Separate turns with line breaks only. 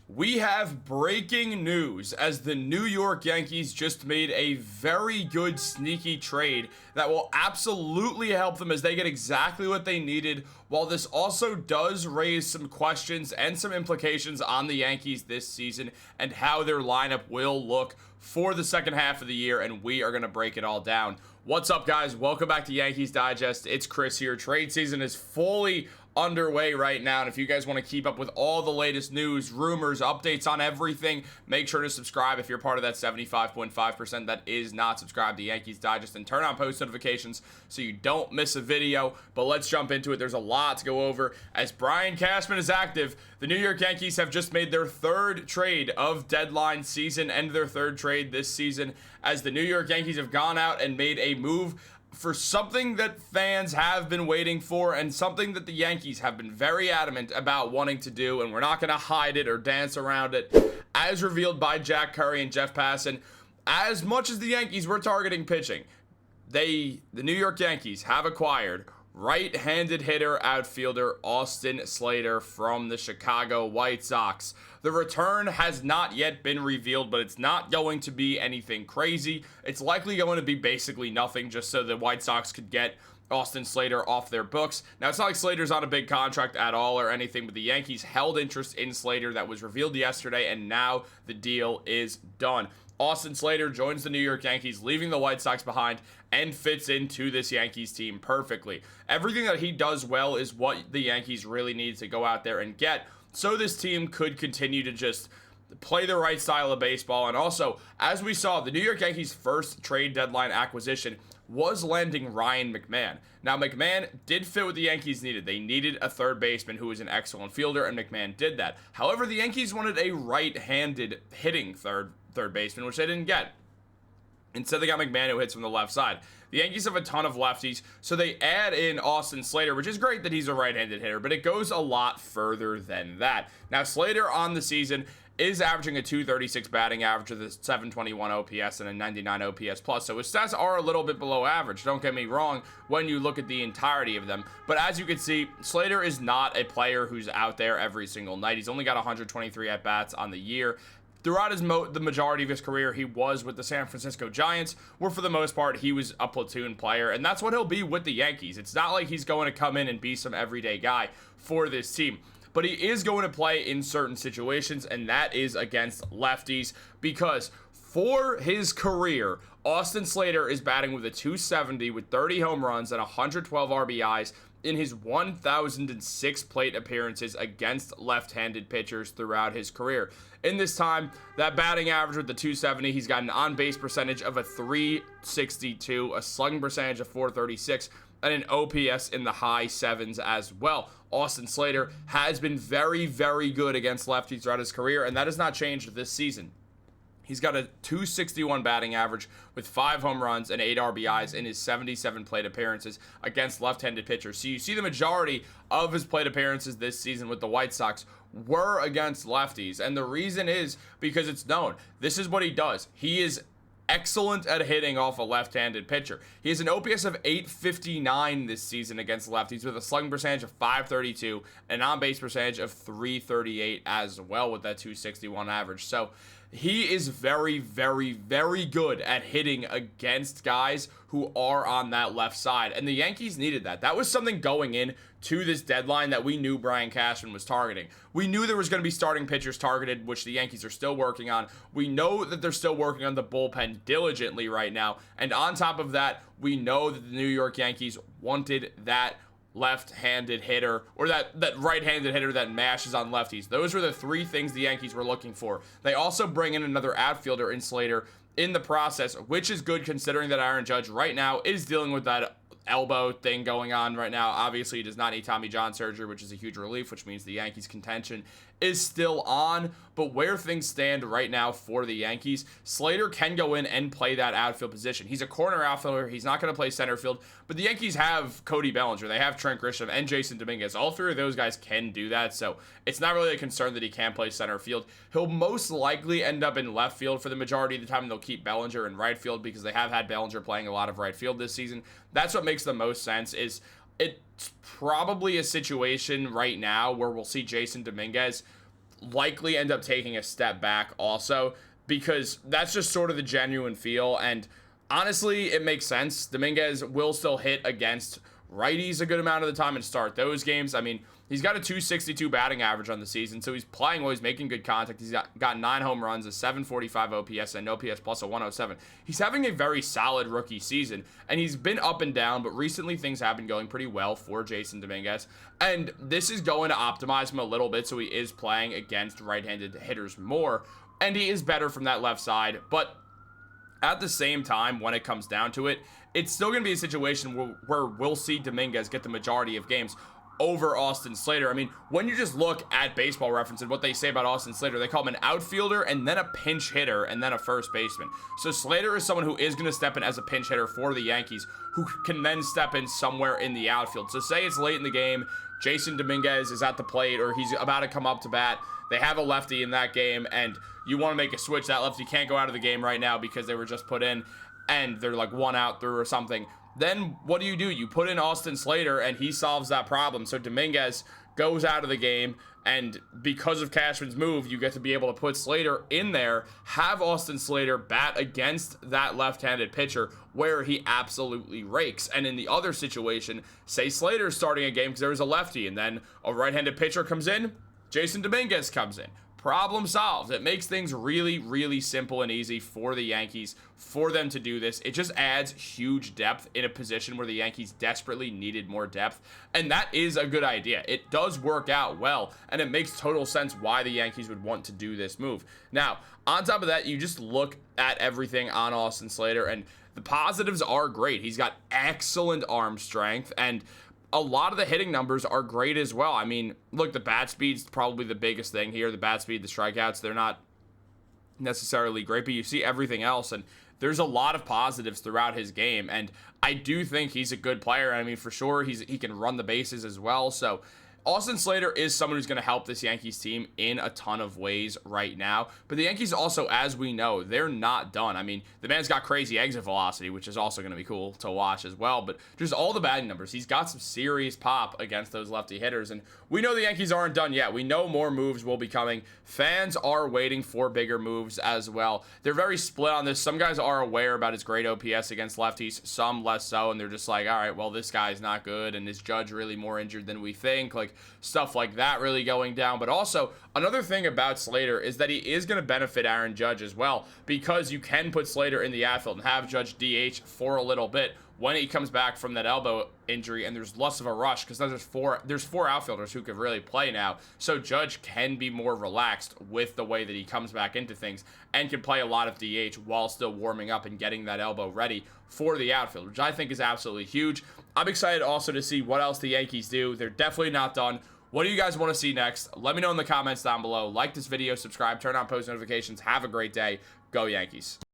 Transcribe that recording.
We have breaking news as the New York Yankees just made a very good sneaky trade that will absolutely help them as they get exactly what they needed, while this also does raise some questions and some implications on the Yankees this season and how their lineup will look for the second half of the year, and we are going to break it all down. What's up, guys? Welcome back to Yankees Digest. It's Chris here. Trade season is fully underway right now, and if you guys want to keep up with all the latest news, rumors, updates on everything, make sure to subscribe if you're part of that 75.5% that is not subscribed to Yankees Digest, and turn on post notifications so you don't miss a video. But let's jump into it. There's a lot to go over. As Brian Cashman is active, the New York Yankees have just made their third trade of deadline season and their third trade this season, as the New York Yankees have gone out and made a move for something that fans have been waiting for and something that the Yankees have been very adamant about wanting to do, and we're not going to hide it or dance around it. As revealed by Jack Curry and Jeff Passan, as much as the Yankees were targeting pitching, the New York Yankees have acquired right-handed hitter outfielder Austin Slater from the Chicago White Sox. The return has not yet been revealed, but it's not going to be anything crazy. It's likely going to be basically nothing, just so the White Sox could get Austin Slater off their books. Now, it's not like Slater's on a big contract at all or anything, but the Yankees held interest in Slater. That was revealed yesterday, and now the deal is done. Austin Slater joins the New York Yankees, leaving the White Sox behind, and fits into this Yankees team perfectly. Everything that he does well is what the Yankees really need to go out there and get, so this team could continue to just play the right style of baseball. And also, as we saw, the New York Yankees' first trade deadline acquisition was landing Ryan McMahon. Now, McMahon did fit what the Yankees needed. They needed a third baseman who was an excellent fielder, and McMahon did that. However, the Yankees wanted a right-handed hitting third baseman, which they didn't get. Instead, they got McMahon, who hits from the left side. The Yankees have a ton of lefties, so they add in Austin Slater, which is great that he's a right-handed hitter, but it goes a lot further than that. Now, Slater on the season is averaging a 236 batting average with a 721 OPS and a 99 OPS plus. So his stats are a little bit below average, don't get me wrong, when you look at the entirety of them. But as you can see, Slater is not a player who's out there every single night. He's only got 123 at-bats on the year. Throughout the majority of his career, he was with the San Francisco Giants, where for the most part, he was a platoon player, and that's what he'll be with the Yankees. It's not like he's going to come in and be some everyday guy for this team, but he is going to play in certain situations, and that is against lefties, because for his career, Austin Slater is batting with a 270 with 30 home runs and 112 RBIs in his 1,006 plate appearances against left-handed pitchers throughout his career. In this time, that batting average with the 270, he's got an on-base percentage of a 362, a slugging percentage of 436, and an OPS in the high sevens as well. Austin Slater has been very, very good against lefties throughout his career, and that has not changed this season. He's got a 261 batting average with 5 home runs and 8 RBIs in his 77 plate appearances against left-handed pitchers. So you see the majority of his plate appearances this season with the White Sox were against lefties. And the reason is because it's known. This is what he does. He is excellent at hitting off a left-handed pitcher. He has an OPS of 859 this season against lefties with a slugging percentage of 532 and an on-base percentage of 338 as well with that 261 average. So he is very, very, very good at hitting against guys who are on that left side, and the Yankees needed that. That was something going in to this deadline that we knew Brian Cashman was targeting. We knew there was going to be starting pitchers targeted, which the Yankees are still working on. We know that they're still working on the bullpen diligently right now, and on top of that, we know that the New York Yankees wanted that left-handed hitter, or that right-handed hitter that mashes on lefties. Those were the three things the Yankees were looking for. They also bring in another outfielder in Slater in the process, which is good considering that Aaron Judge right now is dealing with that elbow thing going on right now. Obviously, he does not need Tommy John surgery, which is a huge relief, which means the Yankees' contention is still on. But where things stand right now for the Yankees, Slater can go in and play that outfield position. He's a corner outfielder. He's not going to play center field. But the Yankees have Cody Bellinger. They have Trent Grisham and Jason Dominguez. All three of those guys can do that. So it's not really a concern that he can't play center field. He'll most likely end up in left field for the majority of the time. And they'll keep Bellinger in right field because they have had Bellinger playing a lot of right field this season. That's what makes the most sense. Is it's probably a situation right now where we'll see Jason Dominguez likely end up taking a step back also, because that's just sort of the genuine feel. And honestly, it makes sense. Dominguez will still hit against righties a good amount of the time and start those games. I mean, he's got a 262 batting average on the season, so he's playing well. He's making good contact. He's got 9 home runs, a 745 OPS, and OPS plus a 107. He's having a very solid rookie season, and he's been up and down, but recently things have been going pretty well for Jasson Dominguez, and this is going to optimize him a little bit, so he is playing against right-handed hitters more, and he is better from that left side. But at the same time, when it comes down to it, it's still going to be a situation where we'll see Dominguez get the majority of games over Austin Slater. I mean, when you just look at Baseball Reference and what they say about Austin Slater, they call him an outfielder and then a pinch hitter and then a first baseman. So Slater is someone who is going to step in as a pinch hitter for the Yankees, who can then step in somewhere in the outfield. So say it's late in the game, Jasson Dominguez is at the plate, or he's about to come up to bat. They have a lefty in that game, and you want to make a switch. That lefty can't go out of the game right now because they were just put in, and they're like 1 out through or something. Then what do? You put in Austin Slater, and he solves that problem. So Dominguez goes out of the game, and because of Cashman's move, you get to be able to put Slater in there, have Austin Slater bat against that left-handed pitcher where he absolutely rakes. And in the other situation, say Slater's starting a game because there was a lefty, and then a right-handed pitcher comes in, Jasson Dominguez comes in. Problem solved. It makes things really, really simple and easy for the Yankees, for them to do this. It just adds huge depth in a position where the Yankees desperately needed more depth, and that is a good idea. It does work out well, and it makes total sense why the Yankees would want to do this move. Now, on top of that, you just look at everything on Austin Slater, and the positives are great. He's got excellent arm strength, and a lot of the hitting numbers are great as well. I mean, look, the bat speed's probably the biggest thing here. The bat speed, the strikeouts, they're not necessarily great, but you see everything else, and there's a lot of positives throughout his game, and I do think he's a good player. I mean, for sure, he can run the bases as well, so Austin Slater is someone who's going to help this Yankees team in a ton of ways right now. But the Yankees also, as we know, they're not done. I mean, the man's got crazy exit velocity, which is also going to be cool to watch as well. But just all the batting numbers, he's got some serious pop against those lefty hitters. And we know the Yankees aren't done yet. We know more moves will be coming. Fans are waiting for bigger moves as well. They're very split on this. Some guys are aware about his great OPS against lefties, some less so. And they're just like, all right, well, this guy's not good. And is Judge really more injured than we think? Like, stuff like that really going down. But also, another thing about Slater is that he is going to benefit Aaron Judge as well, because you can put Slater in the outfield and have Judge DH for a little bit when he comes back from that elbow injury, and there's less of a rush because there's four outfielders who could really play now. So Judge can be more relaxed with the way that he comes back into things and can play a lot of DH while still warming up and getting that elbow ready for the outfield, which I think is absolutely huge. I'm excited also to see what else the Yankees do. They're definitely not done. What do you guys want to see next? Let me know in the comments down below. Like this video, subscribe, turn on post notifications. Have a great day. Go Yankees.